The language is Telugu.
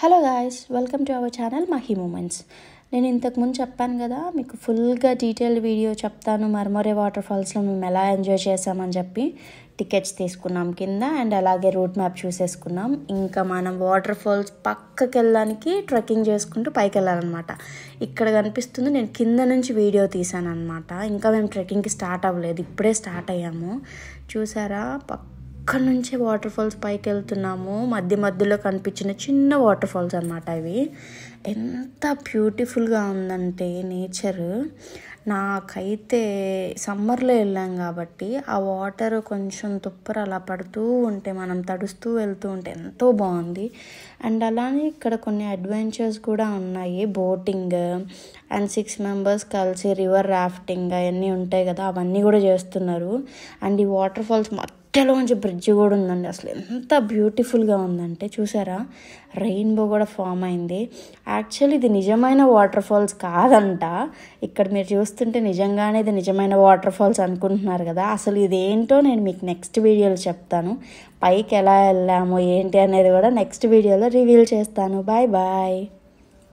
Hello guys, welcome to our channel Mahi moments. నేను ఇంతకుముందు చెప్పాను కదా, మీకు ఫుల్గా డీటెయిల్డ్ వీడియో చెప్తాను మర్మరే వాటర్ ఫాల్స్లో మేము ఎలా ఎంజాయ్ చేసామని చెప్పి. టికెట్స్ తీసుకున్నాం కింద అండ్ అలాగే రూట్ మ్యాప్ చూసేసుకున్నాం. ఇంకా మనం వాటర్ ఫాల్స్ పక్కకి వెళ్ళడానికి ట్రెక్కింగ్ చేసుకుంటూ పైకి వెళ్ళాలన్నమాట. ఇక్కడ కనిపిస్తుంది, నేను కింద నుంచి వీడియో తీసాను అనమాట. ఇంకా మేము ట్రెక్కింగ్కి స్టార్ట్ అవ్వలేదు, ఇప్పుడే స్టార్ట్ అయ్యాము. చూసారా, అక్కడ నుంచే వాటర్ ఫాల్స్ పైకి వెళ్తున్నాము. మధ్యలో కనిపించిన చిన్న వాటర్ ఫాల్స్ అనమాట ఇవి. ఎంత బ్యూటిఫుల్గా ఉందంటే నేచర్. నాకైతే సమ్మర్లో వెళ్ళాం కాబట్టి ఆ వాటర్ కొంచెం తుప్పర అలా పడుతూ ఉంటే మనం తడుస్తూ వెళ్తూ ఉంటే ఎంతో బాగుంది. అండ్ అలానే ఇక్కడ కొన్ని అడ్వెంచర్స్ కూడా ఉన్నాయి. బోటింగ్ అండ్ 6 మెంబర్స్ కలిసి రివర్ రాఫ్టింగ్ అవన్నీ ఉంటాయి కదా, అవన్నీ కూడా చేస్తున్నారు. అండ్ ఈ వాటర్ ఫాల్స్ మధ్యలోంచి బ్రిడ్జ్ కూడా ఉందండి. అసలు ఎంత బ్యూటిఫుల్గా ఉందంటే చూసారా, రెయిన్బో కూడా ఫామ్ అయింది. యాక్చువల్లీ ఇది నిజమైన వాటర్ ఫాల్స్ కాదంట. ఇక్కడ మీరు చూస్తుంటే నిజంగానే ఇది నిజమైన వాటర్ ఫాల్స్ అనుకుంటున్నారు కదా. అసలు ఇది ఏంటో నేను మీకు నెక్స్ట్ వీడియోలో చెప్తాను. పైకి ఎలా వెళ్ళాము ఏంటి అనేది కూడా నెక్స్ట్ వీడియోలో రివీల్ చేస్తాను. Bye bye.